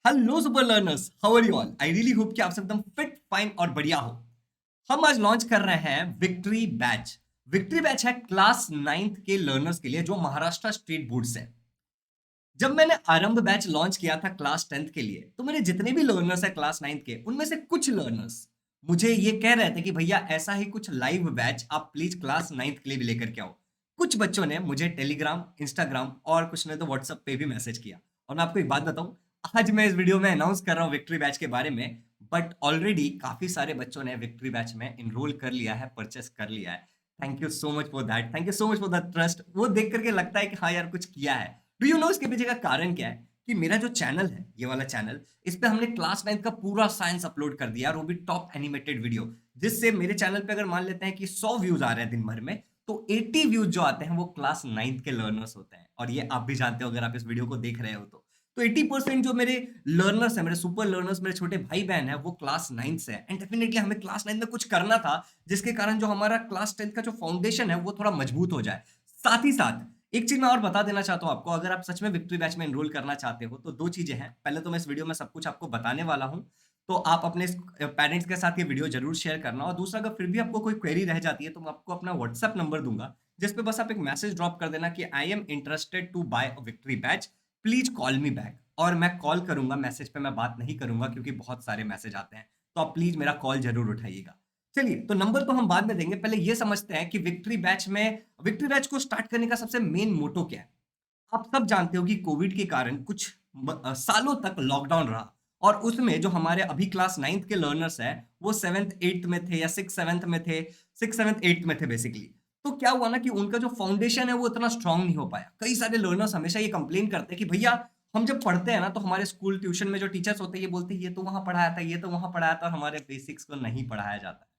Hello super learners, how are you all? I really hope कि आप सब एकदम फिट फाइन और बढ़िया हो। हम आज लॉन्च कर रहे हैं विक्ट्री बैच। विक्ट्री बैच है क्लास नाइन्थ के लर्नर्स के लिए जो महाराष्ट्र स्टेट बोर्ड से है। जब मैंने आरंभ बैच लॉन्च किया था क्लास टेंथ के लिए, तो मेरे जितने भी लर्नर्स है क्लास नाइन्थ के, उनमें से कुछ लर्नर्स मुझे ये कह रहे थे कि भैया ऐसा ही कुछ लाइव बैच आप प्लीज क्लास नाइन्थ के लिए भी लेकर के आओ। कुछ बच्चों ने मुझे टेलीग्राम, इंस्टाग्राम और कुछ ने तो व्हाट्सएप पे भी मैसेज किया। और मैं आपको एक बात बताऊं, आज मैं इस वीडियो में अनाउंस कर रहा हूँ विक्ट्री बैच के बारे में, बट ऑलरेडी काफी सारे बच्चों ने विक्ट्री बैच में इनरोल कर लिया है, परचेस कर लिया है। Thank you so much for that, thank you so much for the trust. वो देख करके लगता है कि हाँ यार कुछ किया है। डू यू नो इसके पीछे का कारण क्या है? कि मेरा जो चैनल है, ये वाला चैनल, इस पे हमने क्लास 9 का पूरा साइंस अपलोड कर दिया और वो भी टॉप एनिमेटेड वीडियो। जिससे मेरे चैनल पे अगर मान लेते हैं कि 100 व्यूज आ रहे हैं दिन भर में, तो 80 व्यूज जो आते हैं वो क्लास 9 के लर्नर्स होते हैं। और ये आप भी जानते हो अगर आप इस वीडियो को देख रहे हो तो 80% जो मेरे लर्नर्स है, मेरे सुपर लर्नर्स, मेरे छोटे भाई बहन है, वो क्लास 9 से है। एंड डेफिनेटली हमें क्लास 9 में कुछ करना था जिसके कारण जो हमारा क्लास 10 का जो फाउंडेशन है वो थोड़ा मजबूत हो जाए। साथ ही साथ एक चीज मैं और बता देना चाहता हूं आपको, अगर आप सच में विक्ट्री बैच में एनरोल करना चाहते हो तो दो चीजें हैं। पहले तो मैं इस वीडियो में सब कुछ आपको बताने वाला हूं, तो आप अपने पेरेंट्स के साथ ये वीडियो जरूर शेयर करना। और दूसरा, अगर फिर भी आपको कोई क्वेरी रह जाती है तो मैं आपको अपना व्हाट्सएप नंबर दूंगा, जिस पे बस आप एक मैसेज ड्रॉप कर देना कि I am interested to buy victory batch, please call me back. और मैं कॉल करूंगा, मैसेज पे मैं बात नहीं करूंगा क्योंकि बहुत सारे मैसेज आते हैं। तो आप प्लीज मेरा कॉल जरूर उठाइएगा। चलिए, तो नंबर तो हम बाद में देंगे, पहले ये समझते हैं कि विक्ट्री बैच को स्टार्ट करने का सबसे मेन मोटो क्या है। आप सब जानते हो कि कोविड के कारण कुछ सालों तक लॉकडाउन रहा। और उसमें जो हमारे अभी क्लास नाइन्थ के लर्नर्स हैं, वो सेवेंथ एट्थ में थे या सिक्स सेवेंथ में थे, सिक्स सेवेंथ एट्थ में थे बेसिकली। तो क्या हुआ ना कि उनका जो फाउंडेशन है वो इतना स्ट्रांग नहीं हो पाया। कई सारे लर्नर्स हमेशा ये कंप्लेन करते हैं कि भैया, हम जब पढ़ते हैं ना तो हमारे स्कूल ट्यूशन में जो टीचर्स होते हैं ये बोलते हैं ये तो वहां पढ़ाया था, ये तो वहां पढ़ाया था, और हमारे बेसिक्स को नहीं पढ़ाया जाता।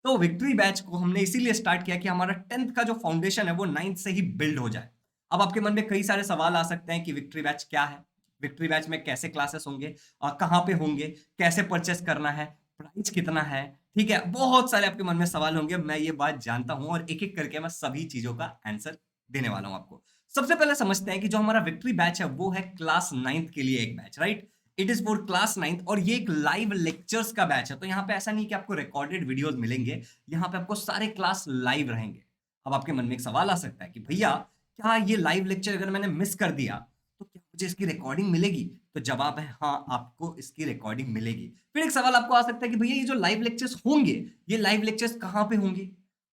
तो विक्ट्री बैच को हमने इसीलिए स्टार्ट किया कि हमारा टेंथ का जो फाउंडेशन है वो नाइन्थ से ही बिल्ड हो जाए। अब आपके मन में कई सारे सवाल आ सकते हैं कि विक्ट्री बैच क्या है, विक्ट्री बैच में कैसे क्लासेस होंगे, कहाँ पे होंगे, कैसे परचेस करना है, प्राइस कितना है। ठीक है, बहुत सारे आपके मन में सवाल होंगे, मैं ये बात जानता हूं, और एक एक करके मैं सभी चीजों का आंसर देने वाला हूं आपको। सबसे पहले समझते हैं कि जो हमारा विक्ट्री बैच है वो है क्लास नाइन्थ के लिए एक batch, right? It is for class ninth, और ये एक लाइव लेक्चर्स का बैच है। तो यहाँ पे ऐसा नहीं कि आपको रिकॉर्डेड वीडियोस मिलेंगे, यहाँ पे आपको सारे क्लास लाइव रहेंगे। अब आपके मन में एक सवाल आ सकता है कि भैया, क्या ये लाइव लेक्चर अगर मैंने मिस कर दिया तो क्या मुझे इसकी रिकॉर्डिंग मिलेगी? तो जवाब है हाँ, आपको इसकी रिकॉर्डिंग मिलेगी। फिर एक सवाल आपको आ सकता है कि भैया, ये जो लाइव लेक्चर्स होंगे, ये लाइव लेक्चर्स कहाँ पे होंगे?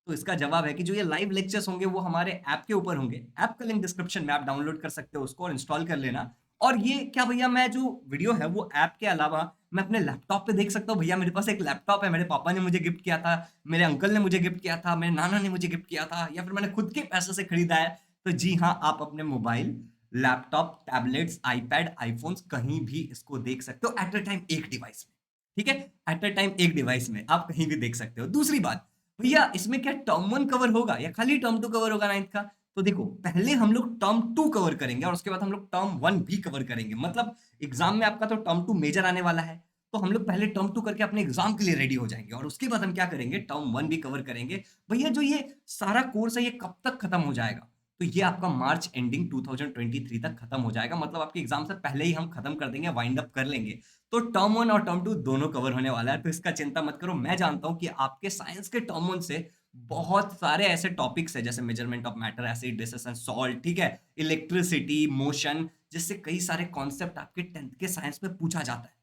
तो इसका जवाब है कि जो ये लाइव लेक्चर्स होंगे वो हमारे ऐप के ऊपर होंगे। ऐप का लिंक डिस्क्रिप्शन में, आप डाउनलोड कर सकते हो उसको और इंस्टॉल कर लेना। और ये क्या भैया, मैं जो वीडियो है वो ऐप के अलावा मैं अपने लैपटॉप पे देख सकता हूँ? भैया, मेरे पास एक लैपटॉप है, मेरे पापा ने मुझे गिफ्ट किया था, मेरे अंकल ने मुझे गिफ्ट किया था, मेरे नाना ने मुझे गिफ्ट किया था, या फिर मैंने खुद के पैसे से खरीदा है। तो जी हाँ, आप अपने mobile, laptop, tablets, iPad, iPhones कहीं भी इसको देख सकते हो एट अ टाइम, एक डिवाइस में। ठीक है, एट अ टाइम एक डिवाइस में आप कहीं भी देख सकते हो। दूसरी बात, भैया इसमें क्या टर्म वन कवर होगा या खाली टर्म टू कवर होगा नाइन्थ का? तो देखो, पहले हम लोग टर्म टू कवर करेंगे और उसके बाद हम लोग टर्म वन भी कवर करेंगे। मतलब एग्जाम में आपका तो टर्म टू मेजर आने वाला है, तो हम लोग पहले टर्म टू करके अपने एग्जाम के लिए रेडी हो जाएंगे, और उसके बाद हम क्या करेंगे, टर्म वन भी कवर करेंगे। भैया, जो ये सारा कोर्स है ये कब तक खत्म हो जाएगा? तो ये आपका मार्च एंडिंग 2023 तक खत्म हो जाएगा। मतलब आपके एग्जाम से पहले ही हम खत्म कर देंगे, वाइंड अप कर लेंगे। तो टर्म वन और टर्म टू दोनों कवर होने वाला है, तो इसका चिंता मत करो। मैं जानता हूं कि आपके साइंस के टर्म वन से बहुत सारे ऐसे टॉपिक्स है जैसे measurement of matter, acid, basis and salt, ठीक है, इलेक्ट्रिसिटी, मोशन, जिससे कई सारे कॉन्सेप्ट आपके टेंथ के साइंस में पूछा जाता है।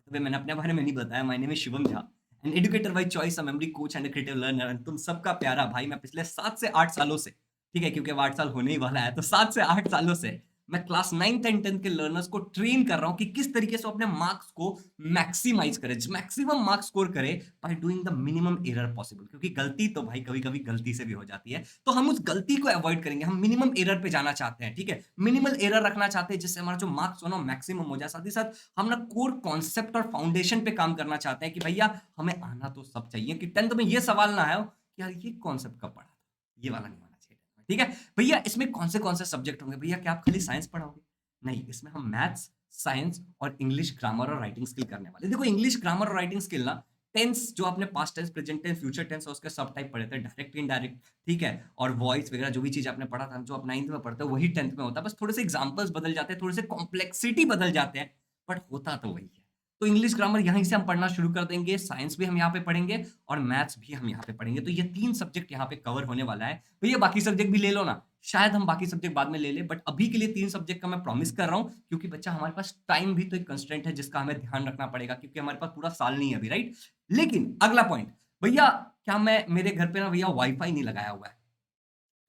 भाई, मैंने अपने बारे में नहीं बताया, my name is Shivam Jha, an educator by choice, a memory coach and creative learner. तुम सबका प्यारा भाई, मैं पिछले 7 से 8 सालों से, ठीक है, क्योंकि अब 8 साल होने ही वाला है, तो 7 से 8 सालों से मैं क्लास 9th एंड 10th के लर्नर्स को ट्रेन कर रहा हूं कि किस तरीके से अपने मार्क्स को मैक्सिमाइज करे, मैक्सिमम मार्क्स स्कोर करे by doing the minimum error possible. क्योंकि गलती तो भाई कभी कभी गलती से भी हो जाती है, तो हम उस गलती को अवॉइड करेंगे। हम मिनिमम एरर पे जाना चाहते हैं, ठीक है, मिनिमल एरर रखना चाहते हैं जिससे हमारा जो मार्क्स हो ना मैक्सिमम हो जाए। साथ ही साथ हम ना कोर कॉन्सेप्ट और फाउंडेशन पे काम करना चाहते हैं कि भैया, हमें आना तो सब चाहिए कि टेंथ में ये सवाल ना आए कि यार ये कॉन्सेप्ट कब पढ़ा था, ये वाला नहीं होना चाहिए। ठीक है भैया, इसमें कौन से सब्जेक्ट होंगे? भैया, क्या आप खाली साइंस पढ़ाओगे? नहीं, इसमें हम मैथ्स, साइंस और इंग्लिश ग्रामर और राइटिंग स्किल करने वाले। देखो, इंग्लिश ग्रामर और राइटिंग स्किल ना, टेंस जो आपने past tense, present tense, future tense और उसके सब टाइप पढ़े थे, डायरेक्ट, इनडायरेक्ट, ठीक है, और वॉइस वगैरह जो भी चीज आपने पढ़ा था, जो आप नाइन्थ में पढ़ते हो वही टेंथ में होता है। बस थोड़े से एग्जांपल्स बदल जाते हैं, थोड़े से कॉम्प्लेक्सिटी बदल जाते हैं, बट होता तो वही है। तो इंग्लिश ग्रामर यहीं से हम पढ़ना शुरू कर देंगे, साइंस भी हम यहाँ पे पढ़ेंगे और मैथ्स भी हम यहाँ पे पढ़ेंगे। तो ये 3 सब्जेक्ट यहाँ पे कवर होने वाला है। भैया बाकी सब्जेक्ट भी ले लो ना, शायद हम बाकी सब्जेक्ट बाद में ले लें, बट अभी के लिए 3 सब्जेक्ट का मैं प्रॉमिस कर रहा हूँ, क्योंकि बच्चा हमारे पास टाइम भी तो एक कंस्ट्रेंट है जिसका हमें ध्यान रखना पड़ेगा, क्योंकि हमारे पास पूरा साल नहीं है अभी, राइट? लेकिन अगला पॉइंट, भैया क्या मैं मेरे घर पे ना भैया वाई-फाई नहीं लगाया हुआ है।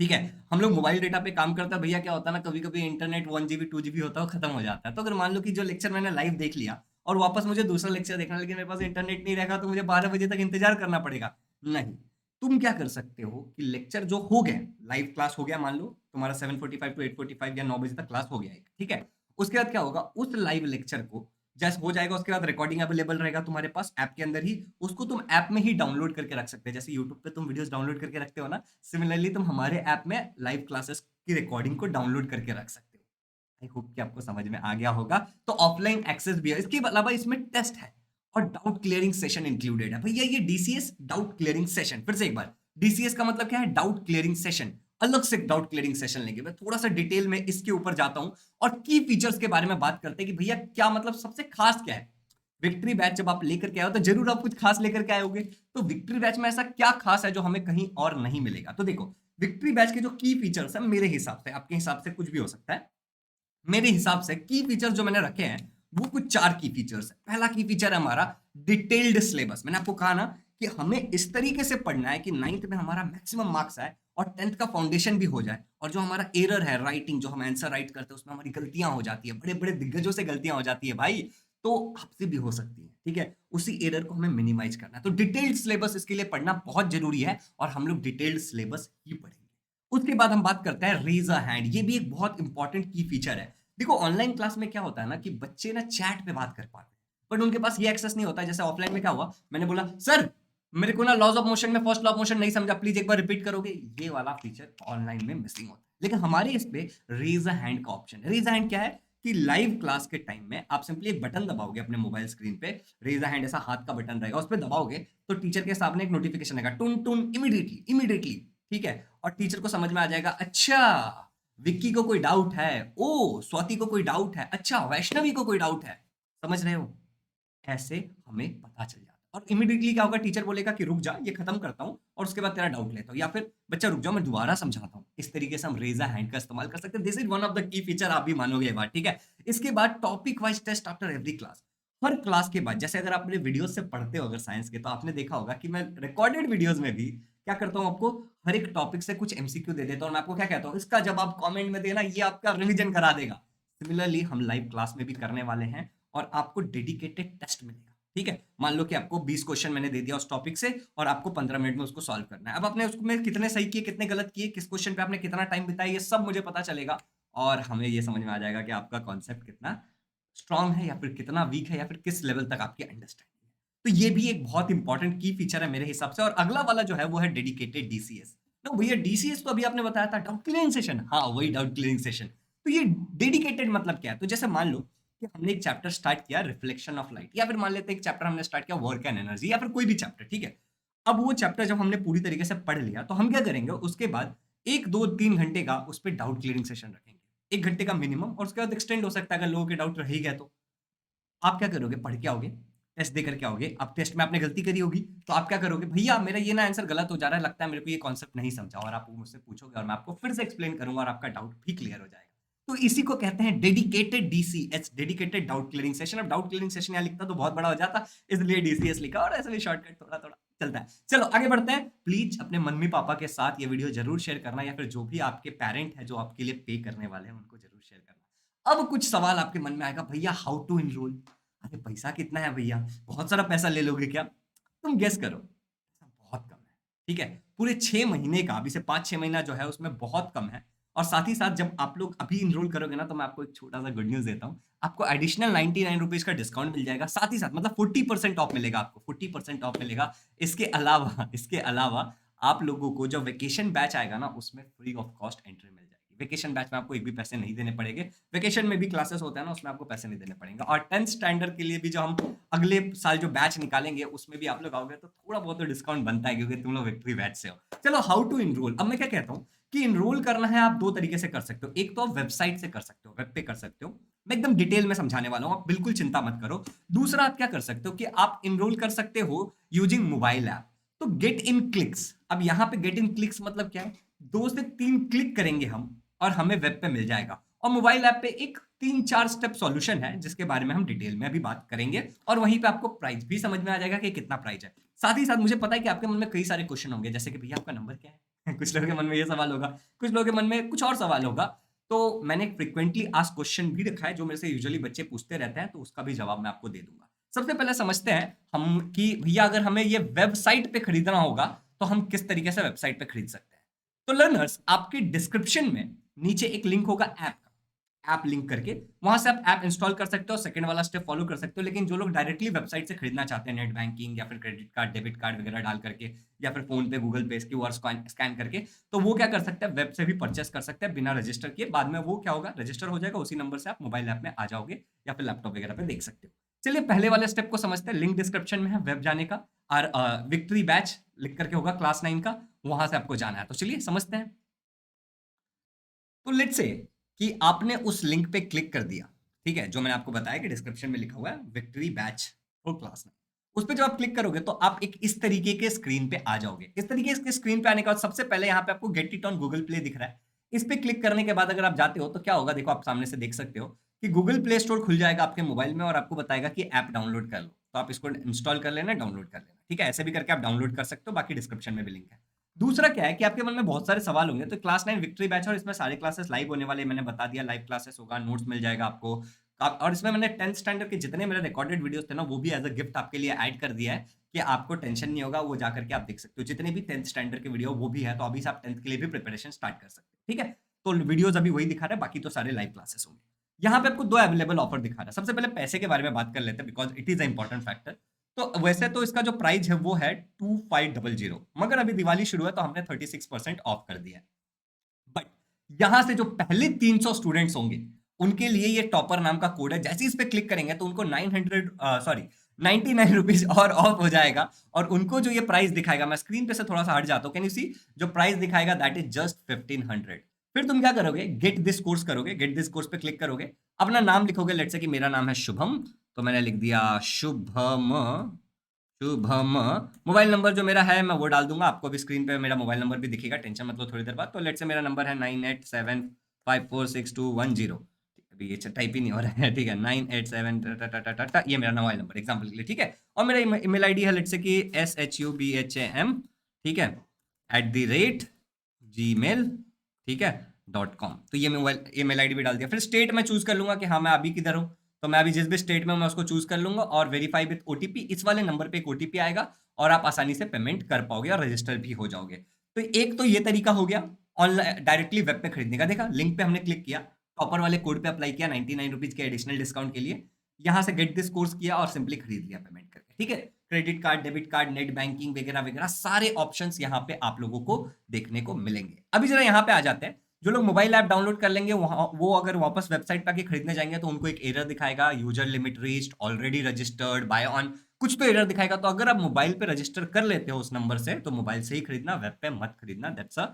ठीक है, हम लोग मोबाइल डेटा पे काम करते हैं भैया, क्या होता है ना कभी-कभी इंटरनेट 1 जीबी 2 जीबी होता है वो खत्म हो जाता है। तो अगर मान लो कि जो लेक्चर मैंने लाइव देख लिया और वापस मुझे दूसरा लेक्चर देखना है, लेकिन मेरे पास इंटरनेट नहीं रहेगा तो मुझे 12 बजे तक इंतजार करना पड़ेगा। नहीं, तुम क्या कर सकते हो कि लेक्चर जो हो गया, लाइव क्लास हो गया, मान लो तुम्हारा 7:45 टू 8:45 या 9 बजे तक क्लास हो गया एक, ठीक है? उसके बाद क्या होगा, उस लाइव लेक्चर को जैसे हो जाएगा उसके बाद रिकॉर्डिंग अवेलेबल रहेगा तुम्हारे पास ऐप के अंदर ही, उसको तुम ऐप में ही डाउनलोड करके रख सकते हैं। जैसे यूट्यूब पे तुम वीडियोस डाउनलोड करके रखते हो ना, सिमिलरली तुम हमारे ऐप में लाइव क्लासेस की रिकॉर्डिंग को डाउनलोड करके रख सकते हो। आई होप कि आपको समझ में आ गया होगा। तो ऑफलाइन एक्सेस भी है, इसके अलावा इसमें टेस्ट है और डाउट क्लियरिंग सेशन इंक्लूडेड है। भैया ये डीसीएस डाउट क्लियरिंग सेशन, फिर से एक बार, डीसीएस का मतलब क्या है? Doubt clearing session. अलग से डाउट क्लियरिंग सेशन लेंगे, मैं थोड़ा सा डिटेल में इसके ऊपर जाता हूं और की फीचर्स के बारे में बात करते हैं कि भैया क्या मतलब सबसे खास क्या है। विक्ट्री बैच जब आप लेकर के आए हो तो जरूर आप कुछ खास लेकर के आए होगे। तो विक्ट्री बैच में ऐसा क्या खास है जो हमें कहीं और नहीं मिलेगा? तो देखो, विक्ट्री बैच के जो की फीचर्स है, मेरे हिसाब से, आपके हिसाब से कुछ भी हो सकता है, मेरे हिसाब से की फीचर्स जो मैंने रखे हैं वो कुछ 4 की फीचर्स है। पहला की फीचर है हमारा डिटेल्ड सिलेबस। मैंने आपको कहा ना कि हमें इस तरीके से पढ़ना है कि 9th में हमारा मैक्सिमम मार्क्स आए और 10th का फाउंडेशन भी हो जाए, और जो हमारा एरर है राइटिंग, जो हम आंसर राइट करते हैं उसमें हमारी गलतियां हो जाती है, बड़े बड़े दिग्गजों से गलतियां हो जाती है भाई, तो आपसे भी हो सकती है, ठीक है? उसी एरर को हमें मिनिमाइज करना है। तो डिटेल्ड सिलेबस इसके लिए पढ़ना बहुत जरूरी है और हम लोग डिटेल्ड सिलेबस ही पढ़ेंगे। उसके बाद हम बात करते हैं रेज अ हैंड। ये भी एक बहुत इंपॉर्टेंट की फीचर है। देखो ऑनलाइन क्लास में क्या होता है ना कि बच्चे ना चैट पे बात कर पाते हैं, बट उनके पास ये एक्सेस नहीं होता है। जैसे ऑफलाइन में क्या हुआ, मैंने बोला सर मेरे को ना लॉज ऑफ मोशन में फर्स्ट लॉ ऑफ मोशन नहीं समझा, प्लीज एक बार रिपीट करोगे? ये वाला फीचर ऑनलाइन में मिसिंग होता है। लेकिन हमारे इस पे रेज अ हैंड का ऑप्शन है। रेज अ हैंड क्या है कि लाइव क्लास के टाइम में आप सिंपली एक बटन दबाओगे अपने मोबाइल स्क्रीन पे, रेज अ हैंड ऐसा हाथ का बटन रहेगा, उस पर दबाओगे तो टीचर के सामने एक नोटिफिकेशन आएगा, टुन टुन, इमीडिएटली इमीडिएटली, ठीक है? और टीचर को समझ में आ जाएगा, अच्छा विक्की को कोई डाउट है, ओ स्वाति को कोई डाउट है, अच्छा वैष्णवी को कोई डाउट है। समझ रहे हो? ऐसे हमें पता चल जाता है और इमीडिएटली क्या होगा, टीचर बोलेगा कि रुक जा ये खत्म करता हूँ और उसके बाद तेरा डाउट लेता हूँ, या फिर बच्चा रुक जाओ मैं दोबारा समझाता हूँ। इस तरीके से हम रेज अ हैंड का इस्तेमाल कर सकते हैं। This is one of the key feature, आप भी मानोगे ये बात, ठीक है? इसके बाद topic wise test after every class. हर क्लास के बाद, जैसे अगर आप मेरे वीडियोस से पढ़ते हो अगर साइंस के, तो आपने देखा होगा कि मैं रिकॉर्डेड वीडियोस में भी क्या करता हूँ, आपको हर एक टॉपिक से कुछ एमसीक्यू दे देता हूँ। मैं आपको क्या कहता हूँ, इसका जब आप कमेंट में देना ये आपका रिवीजन करा देगा। सिमिलरली हम लाइव क्लास में भी करने वाले हैं और आपको डेडिकेटेड टेस्ट मिलेगा, ठीक है? मान लो कि आपको 20 क्वेश्चन मैंने दे दिया उस टॉपिक से और आपको 15 मिनट में उसको सॉल्व करना है। अब आपने उसमें कितने सही किए, कितने गलत किए, किस क्वेश्चन पे आपने कितना टाइम बिताया, ये सब मुझे पता चलेगा और हमें ये समझ में आ जाएगा कि आपका कॉन्सेप्ट कितना स्ट्रांग है या फिर कितना वीक है या फिर किस लेवल तक आपकी अंडरस्टैंडिंग है। तो ये भी एक बहुत इंपॉर्टेंट की फीचर है मेरे हिसाब से। और अगला वाला जो है वो है डेडिकेटेड डीसीएस। तो भैया डीसीएस तो अभी आपने बताया था डाउट क्लियरिंग सेशन, हाँ वही डाउट क्लियरिंग सेशन। तो ये डेडिकेटेड मतलब क्या है? तो जैसे मान लो कि हमने एक चैप्टर स्टार्ट किया रिफ्लेक्शन ऑफ लाइट, या फिर मान लेते हैं एक चैप्टर हमने स्टार्ट किया वर्क एंड एनर्जी, या फिर कोई भी चैप्टर, ठीक है? अब वो चैप्टर जब हमने पूरी तरीके से पढ़ लिया तो हम क्या करेंगे, उसके बाद 1 2 3 घंटे का उस पर डाउट क्लियरिंग सेशन रखेंगे। 1 घंटे का मिनिमम, और उसके बाद एक्सटेंड हो सकता है अगर लोगों के डाउट रह ही गए तो। आप क्या करोगे, पढ़ के आओगे, टेस्ट दे करके आओगे, अब टेस्ट में आपने गलती करी होगी तो आप क्या करोगे, भैया मेरा ये ना आंसर गलत हो जा रहा है, लगता है मेरे को ये कॉन्सेप्ट नहीं समझा, और आप मुझसे पूछोगे और मैं आपको फिर से एक्सप्लेन करूंगा और आपका डाउट भी क्लियर हो जाएगा। तो इसी को कहते हैं dedicated DCS, dedicated doubt clearing session. अब डाउट क्लियरिंग सेशन यहाँ लिखता तो बहुत बड़ा हो जाता, इसलिए डीसीएस लिखा, और ऐसे भी शॉर्टकट थोड़ा थोड़ा चलता है। चलो आगे बढ़ते हैं। प्लीज अपने मम्मी पापा के साथ ये वीडियो जरूर शेयर करना, या फिर जो भी आपके पेरेंट है जो आपके लिए पे करने वाले हैं उनको जरूर शेयर करना। अब कुछ सवाल आपके मन में आएगा, भैया हाउ टू इनरोल? अरे पैसा कितना है भैया, बहुत सारा पैसा ले लोगे क्या? तुम गेस करो, पैसा बहुत कम है, ठीक है? पूरे 6 महीने का, अभी से 5 6 महीना जो है उसमें बहुत कम है। और साथ ही साथ जब आप लोग अभी इनरोल करोगे ना, तो मैं आपको एक छोटा सा गुड न्यूज देता हूँ, आपको एडिशनल 99 रुपीज का डिस्काउंट मिल जाएगा, साथ ही साथ मतलब 40% ऑफ मिलेगा, आपको 40% ऑफ मिलेगा। इसके अलावा आप लोगों को जो वेकेशन बैच आएगा ना उसमें फ्री ऑफ कॉस्ट एंट्री मिल जाएगी। वेकेशन बैच में आपको एक भी पैसे नहीं देने पड़ेंगे, वेकेशन में भी क्लासेस होता है ना उसमें आपको पैसे नहीं देने पड़ेंगे। और 10th स्टैंडर्ड के लिए भी जो हम अगले साल जो बैच निकालेंगे उसमें भी आप लोग आओगे तो थोड़ा बहुत तो डिस्काउंट बनता है, क्योंकि तुम लोग विक्ट्री बैच से हो। चलो हाउ टू इनरोल, अब मैं क्या कहता हूँ कि इनरोल करना है, आप दो तरीके से कर सकते हो। एक तो आप वेबसाइट से कर सकते हो, वेब पे कर सकते हो, मैं एकदम डिटेल में समझाने वाला हूं, आप बिल्कुल चिंता मत करो। दूसरा आप क्या कर सकते हो कि आप इनरोल कर सकते हो यूजिंग मोबाइल ऐप। तो गेट इन क्लिक्स, अब यहाँ पे गेट इन क्लिक्स मतलब क्या है, 2 से 3 क्लिक करेंगे हम और हमें वेब पे मिल जाएगा। और मोबाइल ऐप पे एक 3-4 स्टेप सॉल्यूशन है जिसके बारे में हम डिटेल में अभी बात करेंगे, और वहीं पे आपको प्राइस भी समझ में आ जाएगा कि कितना प्राइस है। साथ ही साथ मुझे पता है कि आपके मन में कई सारे क्वेश्चन होंगे, जैसे कि भैया आपका नंबर क्या है कुछ लोगों के मन में ये सवाल होगा, कुछ लोगों के मन में कुछ और सवाल होगा। तो मैंने एक फ्रीक्वेंटली आस्क्ड क्वेश्चन भी रखा है जो मेरे से यूजुअली बच्चे पूछते रहते हैं, तो उसका भी जवाब मैं आपको दे दूंगा। सबसे पहले समझते हैं हम कि भैया अगर हमें ये वेबसाइट पे खरीदना होगा तो हम किस तरीके से वेबसाइट पे खरीद सकते हैं। तो लर्नर्स, आपकी डिस्क्रिप्शन में नीचे एक लिंक होगा ऐप का, ऐप लिंक करके वहां से आप ऐप इंस्टॉल कर सकते हो, सेकंड वाला स्टेप फॉलो कर सकते हो। लेकिन जो लोग डायरेक्टली वेबसाइट से खरीदना चाहते हैं, नेट बैंकिंग या फिर क्रेडिट कार्ड, डेबिट कार्ड वगैरह डाल करके, या फिर फोन पे, गूगल पे क्यूआर स्कैन करके, तो वो क्या कर सकते हैं, वेब से भी परचेस कर सकते हैं बिना रजिस्टर किए। बाद में वो क्या होगा, रजिस्टर हो जाएगा, उसी नंबर से आप मोबाइल ऐप में आ जाओगे या फिर लैपटॉप वगैरह पे देख सकते हो। चलिए पहले वाले स्टेप को समझते हैं। लिंक डिस्क्रिप्शन में है वेब जाने का, और विक्ट्री बैच लिख करके होगा क्लास 9 का, वहां से आपको जाना है। तो चलिए समझते हैं। तो लेट्स से कि आपने उस लिंक पे क्लिक कर दिया, ठीक है, जो मैंने आपको बताया कि डिस्क्रिप्शन में लिखा हुआ है विक्ट्री बैच फॉर क्लास 9। उस पे जब आप क्लिक करोगे तो आप एक इस तरीके के स्क्रीन पे आ जाओगे। इस तरीके के स्क्रीन पे आने के बाद सबसे पहले यहाँ पे आपको get it on Google play दिख रहा है। इस पे क्लिक करने के बाद अगर आप जाते हो तो क्या होगा, देखो आप सामने से देख सकते हो कि गूगल प्ले स्टोर खुल जाएगा आपके मोबाइल में और आपको बताएगा कि ऐप डाउनलोड कर लो। तो आप इसको इंस्टॉल कर लेना, डाउनलोड कर लेना, ठीक है। ऐसे भी करके आप डाउनलोड कर सकते हो, बाकी डिस्क्रिप्शन में भी लिंक है। दूसरा क्या है कि आपके मन में बहुत सारे सवाल होंगे। तो क्लास 9 विक्ट्री बैच, और इसमें सारे क्लासेस लाइव होने वाले, मैंने बता दिया, लाइव क्लासेस होगा, नोट्स मिल जाएगा आपको। और इसमें मैंने 10th स्टैंडर्ड के जितने मेरे रिकॉर्डेड वीडियोस थे ना, वो भी एज अ गिफ्ट आपके लिए ऐड कर दिया है कि आपको टेंशन नहीं होगा, वो जाकर के आप देख सकते हो। जितने भी 10th स्टैंडर्ड के वीडियो वो भी है, तो अभी से आप 10th के लिए भी प्रिपरेशन स्टार्ट कर सकते हो, ठीक है। तो वीडियोस अभी वही दिखा रहा है, बाकी तो सारे लाइव क्लासेस होंगे। यहाँ पे आपको 2 अवेलेबल ऑफर दिखा रहा है। सबसे पहले पैसे के बारे में बात कर लेते हैं, because it is a important factor. तो वैसे तो इसका जो प्राइस है वो है 2500, मगर अभी दिवाली शुरू है तो हमने 36% ऑफ कर दिया है। बट यहां से जो पहले 300 स्टूडेंट्स होंगे उनके लिए ये टॉपर नाम का कोड है। जैसे इस पे क्लिक करेंगे तो उनको 99 रुपीज और ऑफ हो जाएगा, और उनको जो ये प्राइस दिखाएगा, मैं स्क्रीन पे से थोड़ा सा हट जाता हूँ, कैन यू सी, जो प्राइस दिखाएगा दैट इज जस्ट 1500। फिर तुम क्या करोगे, गेट दिस कोर्स करोगे, गेट दिस कोर्स पे क्लिक करोगे, अपना नाम लिखोगे, लेट्स से कि मेरा नाम है शुभम, तो मैंने लिख दिया शुभम, शुभम। मोबाइल नंबर जो मेरा है मैं वो डाल दूंगा, आपको भी स्क्रीन पे मेरा मोबाइल नंबर भी दिखेगा, टेंशन मत लो थोड़ी देर बाद। तो लेट से मेरा नंबर है 9875462110। अभी ये टाइप ही नहीं हो रहा है, ठीक है, 987 ये मेरा मोबाइल नंबर एग्जाम्पल के लिए, ठीक है। और मेरा ईमेल आईडी है लेट से कि SHUBHAM, ठीक है, @gmail, ठीक है, .com। तो ये मोबाइल ईमेल आईडी भी डाल दिया। फिर स्टेट में चूज कर लूंगा कि हाँ मैं अभी किधर हूँ, तो मैं अभी जिस भी स्टेट में हूं मैं उसको चूज कर लूंगा, और वेरीफाई विद ओटीपी, इस वाले नंबर पे एक ओटीपी आएगा और आप आसानी से पेमेंट कर पाओगे और रजिस्टर भी हो जाओगे। तो एक तो ये तरीका हो गया ऑनलाइन डायरेक्टली वेब पे खरीदने का। देखा, लिंक पे हमने क्लिक किया, टॉपर वाले कोड पे अप्लाई किया 99 रुपीज के एडिशनल डिस्काउंट के लिए, यहाँ से गेट दिस कोर्स किया और सिंपली खरीद लिया पेमेंट करके, ठीक है। Credit card, debit card, net banking वगैरह वगैरह सारे ऑप्शंस यहाँ पे आप लोगों को देखने को मिलेंगे। अभी जरा यहाँ पे आ जाते हैं, जो लोग मोबाइल ऐप डाउनलोड कर लेंगे वो अगर वापस वेबसाइट पे आके खरीदने जाएंगे तो उनको एक एरर दिखाएगा, user limit reached, already registered, buy on, कुछ तो एरर दिखाएगा। तो अगर आप मोबाइल पे रजिस्टर कर लेते हो उस नंबर से तो मोबाइल से ही खरीदना, वेब पे मत खरीदना, दैट्स अ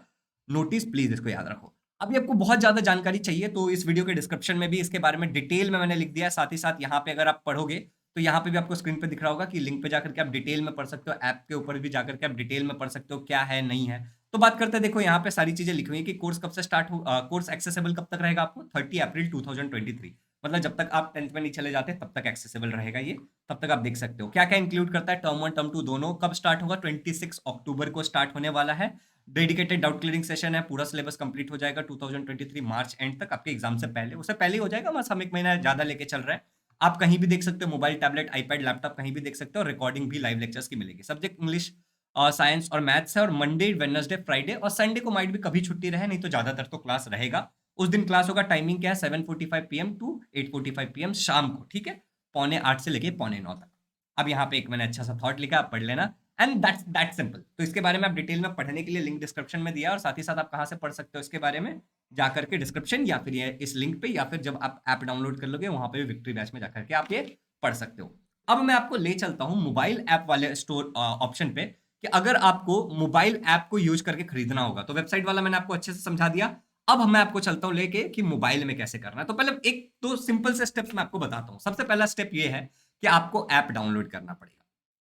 नोटिस, प्लीज इसको याद रखो। अभी आपको बहुत ज्यादा जानकारी चाहिए तो इस वीडियो के डिस्क्रिप्शन में भी इसके बारे में डिटेल में मैंने लिख दिया है। साथ ही साथ यहाँ पे अगर आप पढ़ोगे तो यहाँ पे भी आपको स्क्रीन पे दिख रहा होगा कि लिंक पे जाकर के आप डिटेल में पढ़ सकते हो, ऐप के ऊपर भी जाकर के आप डिटेल में पढ़ सकते हो क्या है नहीं है। तो बात करते हैं, देखो यहाँ पे सारी चीजें लिखी हुई है कि कोर्स कब से स्टार्ट हो, कोर्स एक्सेसिबल कब तक रहेगा आपको, 30 अप्रैल 2023, मतलब जब तक आप 10th में नहीं चले जाते तब तक एक्सेसिबल रहेगा ये, तब तक आप देख सकते हो। क्या क्या इंक्लूड करता है, टर्म 1 टर्म 2 दोनों। कब स्टार्ट होगा, 26 अक्टूबर को स्टार्ट होने वाला है। डेडिकेटेड डाउट क्लियरिंग सेशन है, पूरा सिलेबस कंप्लीट हो जाएगा 2023 मार्च एंड तक, आपके एग्जाम से पहले, उससे पहले ही हो जाएगा, बस हम 1 महीना ज्यादा लेके चल रहे हैं। आप कहीं भी देख सकते हो, मोबाइल, टैबलेट, आईपैड, लैपटॉप कहीं भी देख सकते हो। रिकॉर्डिंग भी लाइव लेक्चर्स की मिलेगी। सब्जेक्ट इंग्लिश, साइंस और मैथ्स है, और मंडे, वेडनेसडे, फ्राइडे और संडे को माइट भी कभी छुट्टी रहे, नहीं तो ज्यादातर तो क्लास रहेगा। उस दिन क्लास होगा, टाइमिंग क्या है, 7:45 PM टू 8:45 PM शाम को, ठीक है, 7:45 से लेके 8:45 तक। अब यहाँ पे एक मैंने अच्छा सा थॉट लिखा, आप पढ़ लेना, एंड दैट्स सिंपल। तो इसके बारे में आप डिटेल में पढ़ने के लिए लिंक डिस्क्रिप्शन में दिया, और साथ ही साथ आप कहाँ से पढ़ सकते हो इसके बारे में, जाकर के डिस्क्रिप्शन या फिर ये इस लिंक पे, या फिर जब आप ऐप डाउनलोड कर लोगे वहां पे भी विक्ट्री बैच में जाकर के आप ये पढ़ सकते हो। अब मैं आपको ले चलता हूँ मोबाइल ऐप वाले स्टोर ऑप्शन पे कि अगर आपको मोबाइल ऐप को यूज करके खरीदना होगा, तो वेबसाइट वाला मैंने आपको अच्छे से समझा दिया। अब मैं आपको चलता हूं लेके कि मोबाइल में कैसे करना है। तो पहले एक दो सिंपल से स्टेप्स मैं आपको बताता हूं। सबसे पहला स्टेप ये है कि आपको ऐप डाउनलोड करना पड़ेगा।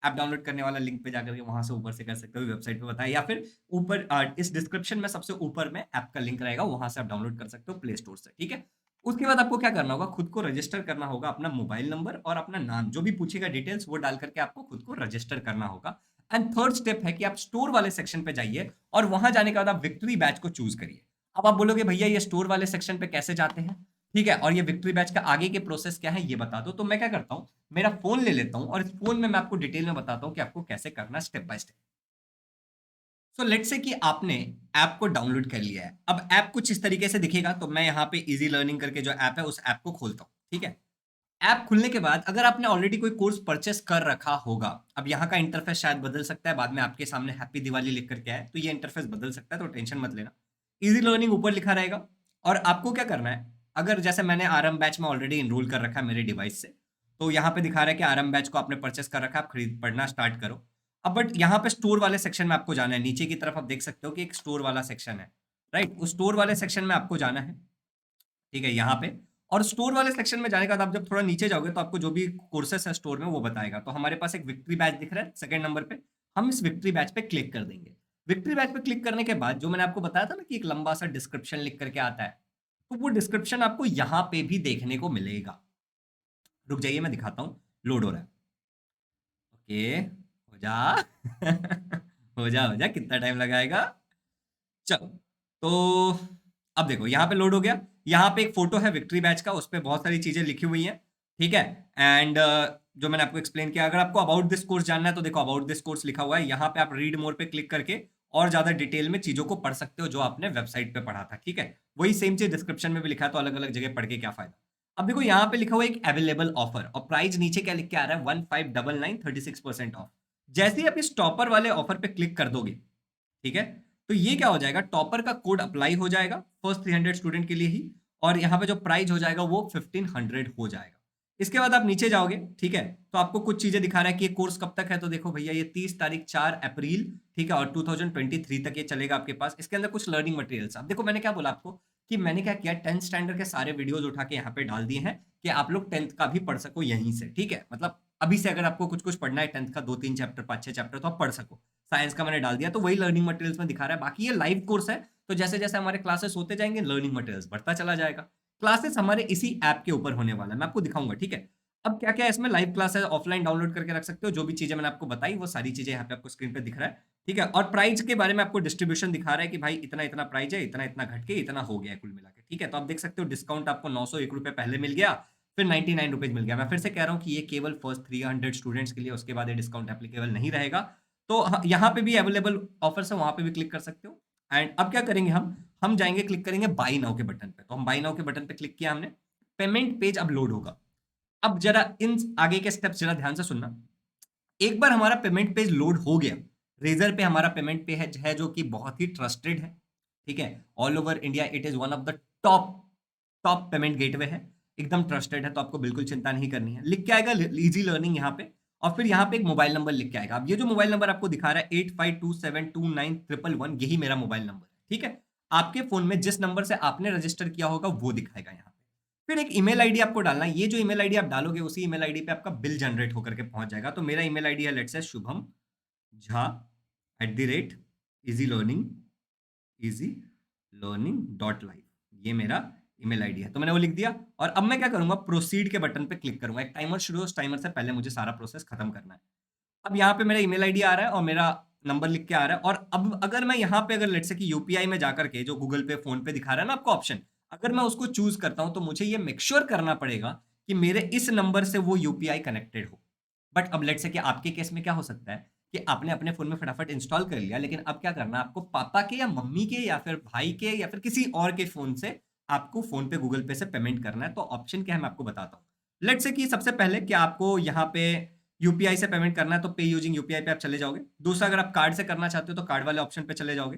ऐप डाउनलोड करने वाला लिंक पे जाकर के वहां से ऊपर से कर सकते हो, वेबसाइट पे बताया, या फिर ऊपर इस डिस्क्रिप्शन में सबसे ऊपर में ऐप का लिंक रहेगा, वहां से आप डाउनलोड कर सकते हो प्ले स्टोर से। ठीक है, उसके बाद आपको क्या करना होगा, खुद को रजिस्टर करना होगा, अपना मोबाइल नंबर और अपना नाम जो भी पूछेगा डिटेल्स वो डाल करके आपको खुद को रजिस्टर करना होगा। एंड थर्ड स्टेप है कि आप स्टोर वाले सेक्शन पे जाइए और वहां जाने के बाद आप विक्ट्री बैच को चूज करिए। अब आप बोलोगे भैया ये स्टोर वाले सेक्शन पे कैसे जाते हैं, ठीक है, और ये विक्ट्री बैच का आगे के प्रोसेस क्या है ये बता दो। तो मैं क्या करता हूं, मेरा फोन ले लेता हूं और इस फोन में मैं आपको डिटेल में बताता हूं कि आपको कैसे करना step by step. So let's say कि आपने ऐप को डाउनलोड कर लिया है। अब ऐप कुछ इस तरीके से दिखेगा, तो मैं यहाँ पे इजी लर्निंग करके जो ऐप है उस ऐप को खोलता हूँ। ठीक है, ऐप खुलने के बाद अगर आपने ऑलरेडी कोई कोर्स परचेस कर रखा होगा, अब यहाँ का इंटरफेस शायद बदल सकता है, बाद में आपके सामने हैप्पी दिवाली लिख करके आए तो ये इंटरफेस बदल सकता है, तो टेंशन मत लेना। इजी लर्निंग ऊपर लिखा रहेगा और आपको क्या करना है, अगर जैसे मैंने आरएम बैच में ऑलरेडी इनरोल कर रखा है मेरे डिवाइस से, तो यहाँ पे दिखा रहा है कि आरएम बैच को आपने परचेस कर रखा है, आप खरीद पढ़ना स्टार्ट करो। अब बट यहाँ पे स्टोर वाले सेक्शन में आपको जाना है, नीचे की तरफ आप देख सकते हो कि एक स्टोर वाला सेक्शन है, राइट, उस स्टोर वाले सेक्शन में आपको जाना है। ठीक है, यहाँ पे, और स्टोर वाले सेक्शन में जाने के बाद आप जब थोड़ा नीचे जाओगे तो आपको जो भी कोर्सेस है स्टोर में वो बताएगा। तो हमारे पास एक विक्ट्री बैच दिख रहा है सेकंड नंबर पे, हम इस विक्ट्री बैच पे क्लिक कर देंगे। विक्ट्री बैच पे क्लिक करने के बाद जो मैंने आपको बताया था ना कि एक लंबा सा डिस्क्रिप्शन लिख करके आता है, तो वो डिस्क्रिप्शन आपको यहाँ पे भी देखने को मिलेगा। रुक जाइए मैं दिखाता हूँ, लोड हो रहा है। ओके, हो जा हो जा, कितना टाइम लगाएगा। चलो, तो अब देखो यहाँ पे लोड हो गया। यहाँ पे एक फोटो है विक्ट्री बैच का, उस पर बहुत सारी चीजें लिखी हुई हैं। ठीक है, एंड जो मैंने आपको एक्सप्लेन किया, अगर आपको अबाउट दिस कोर्स जानना है तो देखो अबाउट दिस कोर्स लिखा हुआ है, यहाँ पे आप रीड मोर पे क्लिक करके और ज्यादा डिटेल में चीजों को पढ़ सकते हो जो आपने वेबसाइट पे पढ़ा था। ठीक है, वही सेम चीज डिस्क्रिप्शन में भी लिखा है, तो अलग अलग जगह पढ़ के क्या फायदा। अब देखो यहाँ पे लिखा हुआ है एक अवेलेबल ऑफर, और प्राइस नीचे क्या लिख के आ रहा है, 1599 36% ऑफ। जैसे ही आप इस टॉपर वाले ऑफर पे क्लिक कर दोगे, ठीक है, तो ये क्या हो जाएगा, टॉपर का कोड अप्लाई हो जाएगा फर्स्ट 300 स्टूडेंट के लिए ही, और यहाँ पे जो प्राइस हो जाएगा वो 1500 हो जाएगा। इसके बाद आप नीचे जाओगे, ठीक है, तो आपको कुछ चीजें दिखा रहा है कि ये कोर्स कब तक है। तो देखो भैया ये 30 तारीख 4 अप्रैल, ठीक है, और 2023 तक ये चलेगा आपके पास। इसके अंदर कुछ लर्निंग मटेरियल्स, अब देखो मैंने क्या बोला आपको कि मैंने क्या किया, 10th स्टैंडर्ड के सारे वीडियोज उठा के यहाँ पे डाल दिए हैं कि आप लोग 10th का भी पढ़ सको यहीं से। ठीक है, मतलब अभी से अगर आपको कुछ कुछ पढ़ना है 10th का 2-3 चैप्टर 5-6 चैप्टर तो आप पढ़ सको। साइंस का मैंने डाल दिया, तो वही लर्निंग मटेरियल्स में दिखा रहा है। बाकी ये लाइव कोर्स है, तो जैसे जैसे हमारे क्लासेस होते जाएंगे लर्निंग मटेरियल्स बढ़ता चला जाएगा। क्लासेस हमारे इसी ऐप के ऊपर होने वाला है, मैं आपको दिखाऊंगा। ठीक है, अब क्या क्या है इसमें, लाइव क्लासेस ऑफलाइन डाउनलोड करके रख सकते हो, जो भी चीजें मैंने आपको बताई वो सारी चीजें यहाँ पे आपको स्क्रीन पे दिख रहा है। ठीक है, और प्राइस के बारे में आपको डिस्ट्रीब्यूशन दिखा रहा है कि भाई इतना इतना प्राइस है, इतना इतना घट के इतना हो गया है कुल मिला के। ठीक है, तो आप देख सकते हो डिस्काउंट आपको 901 रुपए पहले मिल गया, फिर 99 रुपीज मिल गया। मैं फिर से कह रहा हूँ कि ये केवल फर्स्ट 300 स्टूडेंट्स के लिए, उसके बाद ये डिस्काउंट एप्लीकेबल नहीं रहेगा। तो यहाँ पे भी अवेलेबल ऑफर्स है, वहां पे भी क्लिक कर सकते हो। एंड अब क्या करेंगे, हम जाएंगे क्लिक करेंगे बाई नाउ के बटन पे। तो हम बाई नाउ के बटन पे क्लिक किया हमने, पेमेंट पेज अब लोड होगा। अब जरा इन आगे के स्टेप्स जरा ध्यान से सुनना। एक बार हमारा पेमेंट पेज लोड हो गया, रेजर पे हमारा पेमेंट पे है जो कि बहुत ही ट्रस्टेड है। ठीक है, all over India it is one of the top top payment gateway है, एकदम ट्रस्टेड है, तो आपको बिल्कुल चिंता नहीं करनी है। लिख के आएगा इजी लर्निंग यहाँ पे, और फिर यहाँ पे एक मोबाइल नंबर लिख के आएगा। अब ये जो मोबाइल नंबर आपको दिखा रहा है 85272911, यही मेरा मोबाइल नंबर है। ठीक है, आपके फोन में जिस नंबर से आपने रजिस्टर किया होगा वो दिखाएगा यहाँ पे। फिर एक ईमेल आईडी आपको डालना है, ये जो ईमेल आईडी आप डालोगे उसी ईमेल आईडी पे आपका बिल जनरेट होकर के पहुंच जाएगा। तो मेरा ईमेल आईडी है let's say Shubham Jha @easy learning.live, ये मेरा ईमेल आईडी है। तो मैंने वो लिख दिया, और अब मैं क्या करूंगा, प्रोसीड के बटन पे क्लिक करूंगा। एक टाइमर शुरू हो, उस टाइमर से पहले मुझे सारा प्रोसेस खत्म करना है। अब यहाँ पे मेरा ईमेल आईडी आ रहा है और मेरा नंबर लिख के आ रहा है। और अब अगर मैं यहाँ पे अगर लेट्स से कि यूपीआई में जाकर के जो गूगल पे फोन पे दिखा रहा है ना आपको ऑप्शन, अगर मैं उसको चूज करता हूं तो मुझे ये मेक श्योर करना पड़ेगा कि मेरे इस नंबर से वो यूपीआई कनेक्टेड हो। बट अब लेट्स से कि आपके केस में क्या हो सकता है कि आपने अपने फोन में फटाफट इंस्टॉल कर लिया, लेकिन अब क्या करना है आपको, पापा के या मम्मी के या फिर भाई के या फिर किसी और के फोन से आपको फोन पे गूगल पे से पेमेंट करना है। तो ऑप्शन क्या है मैं आपको बताता हूँ। लेट्स से कि सबसे पहले कि आपको यहाँ पे यूपीआई से पेमेंट करना है, तो पे यूजिंग यूपीआई पे आप चले जाओगे। दूसरा, अगर आप कार्ड से करना चाहते हो तो कार्ड वाले ऑप्शन पे चले जाओगे।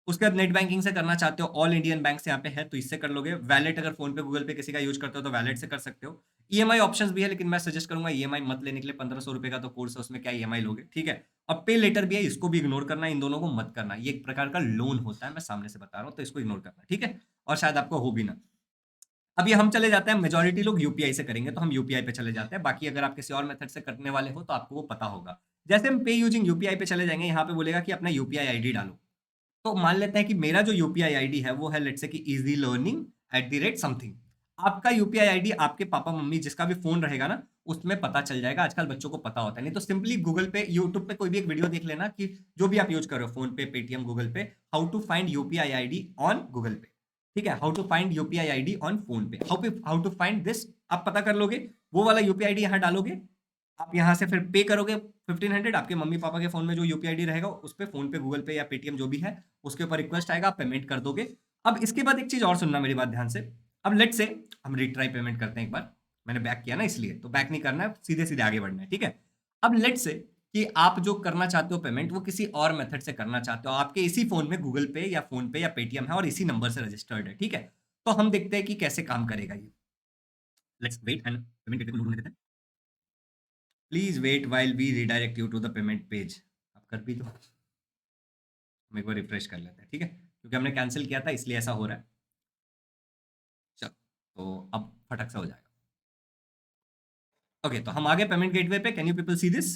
उसके बाद नेट बैंकिंग से करना चाहते हो, ऑल इंडियन बैंक से यहाँ पे है तो इससे कर लोगे। वैलेट अगर फोन पे गूगल पे किसी का यूज करते हो तो वैलेट से कर सकते हो। ईएमआई ऑप्शंस भी है, लेकिन मैं सजेस्ट करूंगा ईएमआई मत लेने के लिए, 1500 रुपए का तो कोर्स है, उसमें क्या ईएमआई लोगे, ठीक है। और पे लेटर भी है, इसको भी इग्नोर करना, इन दोनों को मत करना, ये एक प्रकार का लोन होता है, मैं सामने से बता रहा हूँ, तो इसको इग्नोर करना, ठीक है। और शायद आपको हो भी ना। अभी हम चले जाते हैं, मेजॉरिटी लोग यूपीआई से करेंगे तो हम यूपीआई पे चले जाते हैं, बाकी अगर आप किसी और मेथड से करने वाले हो तो आपको वो पता होगा। जैसे हम पे यूजिंग यूपीआई पे चले जाएंगे, यहाँ पे बोलेगा कि अपना यूपीआई आईडी डालो। तो मान लेते हैं कि मेरा जो यूपीआई आईडी है वो है लेट्स से कि इजी लर्निंग @समथिंग। आपका यूपीआई आईडी आपके पापा मम्मी जिसका भी फोन रहेगा ना, उसमें पता चल जाएगा। आजकल बच्चों को पता होता है, नहीं तो सिंपली गूगल पे यूट्यूब पे कोई भी एक वीडियो देख लेना कि जो भी आप यूज कर रहे हो, PhonePe, Paytm, Google Pay, how to find UPI ID on Google Pay, ठीक है। How to find UPI ID on PhonePe, how to find this, आप पता कर लोगे। वो वाला यूपीआई आईडी यहाँ डालोगे, आप यहाँ से फिर पे करोगे 1500, आपके मम्मी पापा के फोन में जो यूपीआई आईडी रहेगा उस पे, फोन पे, गूगल पे या पेटीएम जो भी है, उसके ऊपर रिक्वेस्ट आएगा, आप पेमेंट कर दोगे। अब इसके बाद एक चीज और सुनना मेरी बात ध्यान से। अब लेट से हम रिट्राई पेमेंट करते हैं एक बार, मैंने बैक किया ना इसलिए, तो बैक नहीं करना है, सीधे सीधे आगे बढ़ना है, ठीक है। अब लेट से कि आप जो करना चाहते हो पेमेंट वो किसी और मेथड से करना चाहते हो, आपके इसी फोन में गूगल पे या फोन पे या पेटीएम है और इसी नंबर से रजिस्टर्ड है, ठीक है। तो हम देखते हैं कि कैसे काम करेगा ये। Let's wait and payment gateway को लोड होने देते हैं। Please wait while we redirect you to the payment page. आप कर भी दो, हम एक बार रिफ्रेश कर लेते हैं, ठीक है, क्योंकि हमने कैंसिल किया था इसलिए ऐसा हो रहा है। चलो, तो अब फटक से हो जाएगा। ओके, तो हम आगे पेमेंट गेटवे पे। Can you people see this?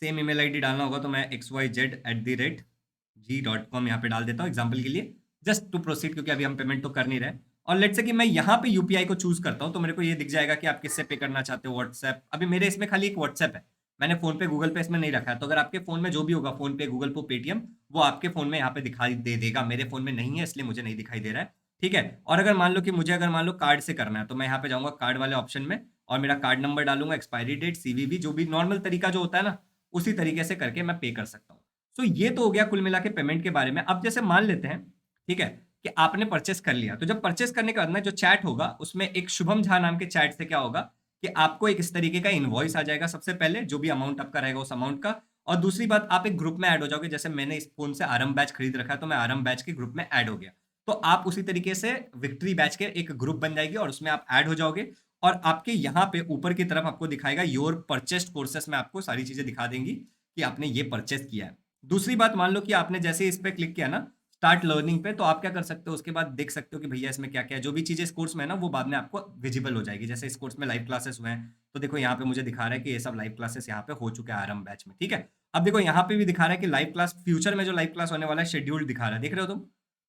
Same email ID डालना होगा, तो मैं xyz@g.com यहाँ पे डाल देता हूँ एग्जाम्पल के लिए, जस्ट टू प्रोसीड, क्योंकि अभी हम पेमेंट तो कर नहीं रहे। और लेट्स से कि मैं यहाँ पे यूपीआई को चूज करता हूँ, तो मेरे को ये दिख जाएगा कि आप किससे पे करना चाहते हो, व्हाट्सएप। अभी मेरे इसमें खाली एक व्हाट्सएप है, मैंने फोन पे गूगल पे इसमें नहीं रखा है, तो अगर आपके फोन में जो भी होगा, फोन पे, गूगल पे, पेटीएम, वो आपके फोन में यहाँ पे दिखाई दे देगा। मेरे फोन में नहीं है इसलिए मुझे नहीं दिखाई दे रहा है, ठीक है। और अगर मान लो कि मुझे अगर मान लो कार्ड से करना है, तो मैं यहाँ पे जाऊंगा कार्ड वाले ऑप्शन में और मेरा कार्ड नंबर डालूंगा, एक्सपायरी डेट, सीवीवी, जो भी नॉर्मल तरीका जो होता है ना, उसी तरीके से करके मैं पे कर सकता हूँ। सो ये तो हो गया कुल मिला के पेमेंट के बारे में। अब जैसे मान लेते हैं, ठीक है, कि आपने परचेस कर लिया, तो जब परचेस करने के बाद में जो चैट होगा उसमें एक शुभम झा नाम के चैट से क्या होगा कि आपको एक इस तरीके का इनवॉइस आ जाएगा, सबसे पहले जो भी अमाउंट आपका रहेगा उस अमाउंट का। और दूसरी बात, आप एक ग्रुप में ऐड हो जाओगे, जैसे मैंने इस फोन से आरएम बैच खरीद रखा है तो मैं आरएम बैच के ग्रुप में ऐड हो गया, तो आप उसी तरीके से विक्ट्री बैच के एक ग्रुप बन जाएगी और उसमें आप ऐड हो जाओगे। और आपके यहाँ पे ऊपर की तरफ आपको दिखाएगा योर परचेस्ड कोर्सेस में, आपको सारी चीजें दिखा देंगी कि आपने ये परचेस किया है। दूसरी बात, मान लो कि आपने जैसे इस पे क्लिक किया ना स्टार्ट लर्निंग पे, तो आप क्या कर सकते हो, उसके बाद देख सकते हो कि भैया इसमें क्या क्या है, जो भी चीजें इस कोर्स में है ना वो बाद में आपको विजिबल हो जाएगी। जैसे इस कोर्स में लाइव क्लासेस हुए हैं, तो देखो यहाँ पे मुझे दिखा रहा है कि ये सब लाइव क्लासेस यहाँ पे हो चुके हैं आरएम बैच में, ठीक है। अब देखो यहाँ पे भी दिखा रहा है कि लाइव क्लास फ्यूचर में जो लाइव क्लास होने वाला है शेड्यूल दिखा रहा है, देख रहे हो तुम।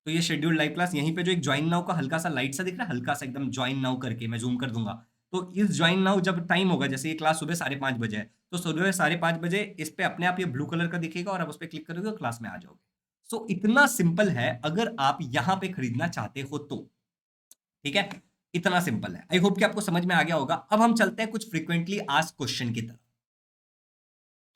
तो ये शेड्यूल लाइव क्लास यहीं पे जो एक ज्वाइन नाउ का हल्का सा लाइट सा दिख रहा है, हल्का सा एकदम ज्वाइन नाउ करके, मैं जूम कर दूंगा। तो इस ज्वाइन नाउ जब टाइम होगा, जैसे ये क्लास सुबह 5:30 बजे है, तो सुबह 5:30 बजे इस पे अपने आप ये ब्लू कलर का दिखेगा और आप उस पर क्लिक करोगे तो क्लास में आ जाओगे। सो इतना सिंपल है अगर आप यहां पे खरीदना चाहते हो तो, ठीक है, इतना सिंपल है। आई होप कि आपको समझ में आ गया होगा। अब हम चलते हैं कुछ फ्रीक्वेंटली आस्क्ड क्वेश्चन की तरफ।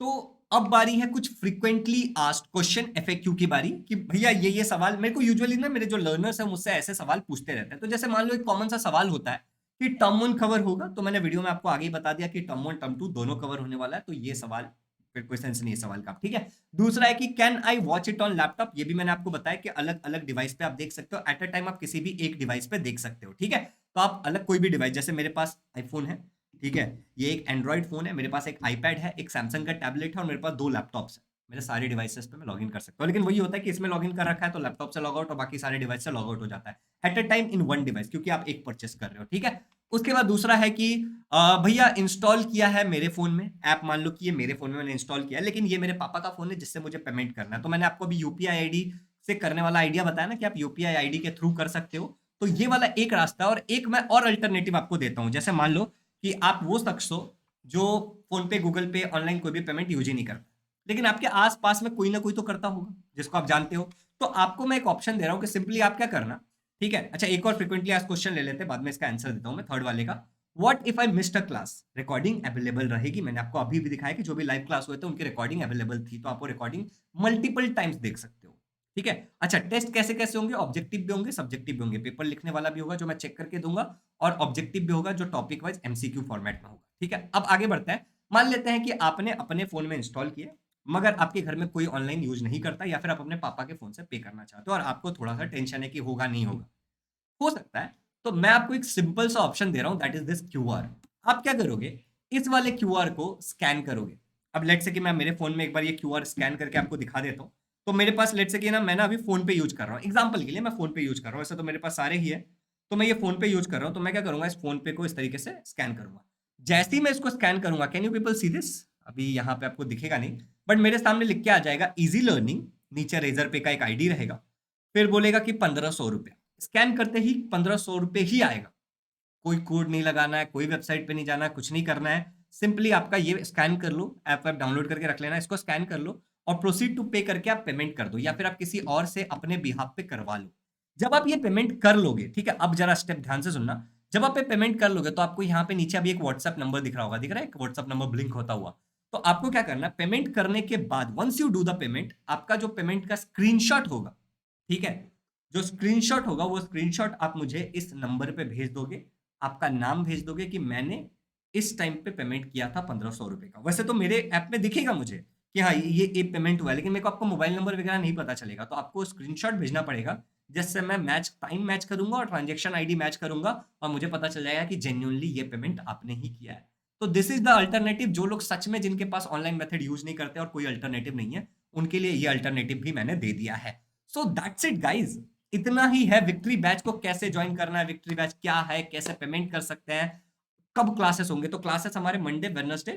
तो अब बारी है कुछ फ्रीक्वेंटली आस्क्ड क्वेश्चन, एफएक्यू की बारी, कि भैया ये सवाल मेरे को यूजुअली ना मेरे जो लर्नर्स हैं मुझसे ऐसे सवाल पूछते रहते हैं। तो जैसे मान लो एक कॉमन सा सवाल होता है कि टर्म 1 कवर होगा, तो मैंने वीडियो में आपको आगे ही बता दिया कि टर्म 1 टर्म 2 दोनों कवर होने वाला है, तो ये सवाल फिर कोई सेंस नहीं है सवाल का, ठीक है। दूसरा है कि can I watch it on laptop, ये भी मैंने आपको बताया कि अलग अलग डिवाइस पे आप देख सकते हो, एट अ टाइम आप किसी भी एक डिवाइस पे देख सकते हो, ठीक है। तो आप अलग कोई भी डिवाइस, जैसे मेरे पास आईफोन है, ठीक है, ये एक एंड्रॉइड फोन है, मेरे पास एक आईपैड है, एक सैमसंग का टैबलेट है और मेरे पास 2 लैपटॉप्स है। मेरे सारे डिवाइसेस पे मैं लॉगिन कर सकता हूँ, लेकिन वही होता है कि इसमें लॉगिन कर रखा है तो लैपटॉप से लॉग आउट और बाकी सारे डिवाइस से लॉग आउट हो जाता है at a time in one device, क्योंकि आप एक परचेस कर रहे हो, ठीक है। उसके बाद दूसरा है कि भैया इंस्टॉल किया है मेरे फोन में ऐप, मान लो कि ये मेरे फोन में मैंने इंस्टॉल किया है, लेकिन ये मेरे पापा का फोन है जिससे मुझे पेमेंट करना है। तो मैंने आपको अभी यूपीआई आईडी से करने वाला आइडिया बताया ना कि आप यूपीआई आईडी के थ्रू कर सकते हो। तो ये वाला एक रास्ता है, और एक मैं और अल्टरनेटिव आपको देता हूं। जैसे मान लो कि आप वो शख्स हो जो फोन पे, गूगल पे, ऑनलाइन कोई भी पेमेंट यूज ही नहीं करता, लेकिन आपके आसपास में कोई ना कोई तो करता होगा जिसको आप जानते हो। तो आपको मैं एक ऑप्शन दे रहा हूं कि सिंपली आप क्या करना, ठीक है। अच्छा, एक और फ्रीक्वेंटली आस्क्ड क्वेश्चन ले लेते हैं, बाद में इसका आंसर देता हूं मैं थर्ड वाले का। What if I missed a class, recording available रहेगी। मैंने आपको अभी भी दिखाया कि जो भी लाइव क्लास हुए थे उनकी रिकॉर्डिंग अवेलेबल थी, तो आप वो रिकॉर्डिंग मल्टीपल टाइम्स देख सकते हो, ठीक है। अच्छा, टेस्ट कैसे कैसे होंगे, ऑब्जेक्टिव भी होंगे, सब्जेक्टिव भी होंगे, पेपर लिखने वाला भी होगा जो मैं चेक करके दूंगा, और ऑब्जेक्टिव भी होगा जो टॉपिक वाइज एमसीक्यू फॉर्मेट में होगा, ठीक है। अब आगे बढ़ते हैं। मान लेते हैं कि आपने अपने फोन में इंस्टॉल किया, मगर आपके घर में कोई ऑनलाइन यूज नहीं करता, या फिर आप अपने पापा के फोन से पे करना चाहते हो और आपको थोड़ा सा टेंशन है कि होगा नहीं होगा, हो सकता है। तो मैं आपको एक सिंपल सा ऑप्शन दे रहा हूं, दैट इज दिस क्यूआर। आप क्या करोगे, इस वाले क्यूआर को स्कैन करोगे। अब लेट से कि मैं मेरे फोन में एक बार ये क्यूआर स्कैन करके आपको दिखा देता हूं। तो मेरे पास लेट से कि ना, मैं ना अभी फोन पे यूज कर रहा हूँ, एग्जांपल के लिए मैं फोन पे यूज कर रहा हूँ, ऐसे तो मेरे पास सारे ही है। तो मैं ये फोन पे यूज कर रहा हूँ, तो मैं क्या करूंगा, इस फोन पे को इस तरीके से स्कैन करूंगा। जैसे ही मैं इसको स्कैन करूंगा, can you people see this, अभी यहाँ पे आपको दिखेगा नहीं, बट मेरे सामने लिख के आ जाएगा इजी लर्निंग, नीचे रेजर पे का एक आईडी रहेगा, फिर बोलेगा कि 1500 रुपया। स्कैन करते ही 1500 रुपये ही आएगा। कोई कोड नहीं लगाना है, कोई वेबसाइट पे नहीं जाना है, कुछ नहीं करना है। सिंपली आपका ये स्कैन कर लो, ऐप डाउनलोड करके रख लेना, इसको स्कैन कर लो और प्रोसीड टू पे करके आप पेमेंट कर दो, या फिर आप किसी और से अपने बिहाफ पे करवा लो। जब आप ये पेमेंट कर लोगे, ठीक है, अब जरा स्टेप ध्यान से सुनना। जब आप ये पेमेंट कर लोगे तो आपको यहाँ पे नीचे अभी एक व्हाट्सएप नंबर दिख रहा होगा, दिख रहा है एक व्हाट्सएप नंबर ब्लिंक होता हुआ। तो आपको क्या करना है, पेमेंट करने के बाद once you do the payment, आपका जो पेमेंट का स्क्रीनशॉट होगा, ठीक है, जो स्क्रीनशॉट होगा वो स्क्रीनशॉट आप मुझे इस नंबर पे भेज दोगे। आपका नाम भेज दोगे कि मैंने इस टाइम पे पेमेंट किया था 1500 रुपए का। वैसे तो मेरे ऐप में दिखेगा मुझे कि हाँ ये पेमेंट हुआ है, लेकिन मेरे को आपको मोबाइल नंबर वगैरह नहीं पता चलेगा, तो आपको स्क्रीनशॉट भेजना पड़ेगा, जिससे मैं मैच टाइम मैच करूंगा और ट्रांजेक्शन आईडी मैच करूंगा, और मुझे पता चल जाएगा कि जेन्युइनली ये पेमेंट आपने ही किया है। तो दिस इज द अल्टरनेटिव। जो लोग सच में, जिनके पास ऑनलाइन मेथड यूज नहीं करते और कोई अल्टरनेटिव नहीं है, उनके लिए ये अल्टरनेटिव भी मैंने दे दिया है। सो दैट्स इट गाइज, इतना ही है। विक्ट्री बैच को कैसे ज्वाइन करना है, विक्ट्री बैच क्या है, कैसे पेमेंट कर सकते हैं, कब क्लासेस होंगे। तो क्लासेस हमारे मंडे, वेडनेसडे,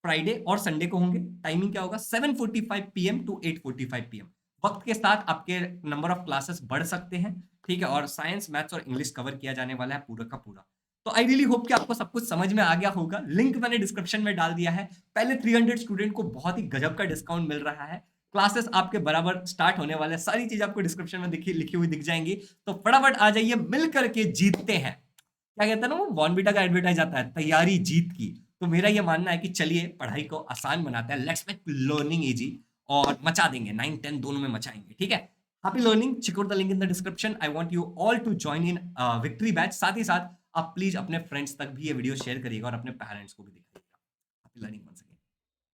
फ्राइडे और संडे को होंगे। टाइमिंग क्या होगा, 7:45 PM टू 8:45 PM। वक्त के साथ आपके नंबर ऑफ क्लासेस बढ़ सकते हैं, ठीक है, और साइंस, मैथ्स और इंग्लिश कवर किया जाने वाला है पूरा का पूरा। तो आई रियली होप कि आपको सब कुछ समझ में आ गया होगा। लिंक मैंने डिस्क्रिप्शन में डाल दिया है। पहले 300 स्टूडेंट को बहुत ही गजब का डिस्काउंट मिल रहा है। क्लासेस आपके बराबर स्टार्ट होने वाले, सारी चीज आपको डिस्क्रिप्शन में लिखी हुई दिख जाएंगी। तो फटाफट आ जाइए, मिल करके जीतते हैं। क्या कहते हैं ना, वो बॉर्नविटा का एडवर्टाइज आता है, तैयारी जीत की। तो मेरा ये मानना है कि चलिए पढ़ाई को आसान बनाते हैं, लेट्स मेक लर्निंग इजी, और मचा देंगे, 9 10 दोनों में मचाएंगे, ठीक है। Happy learning, check out the link in the description. I want you all to join in victory batch. साथ ही साथ आप प्लीज अपने फ्रेंड्स तक भी ये वीडियो शेयर करिएगा और अपने पेरेंट्स को भी दिखाइएगा। Happy learning once again.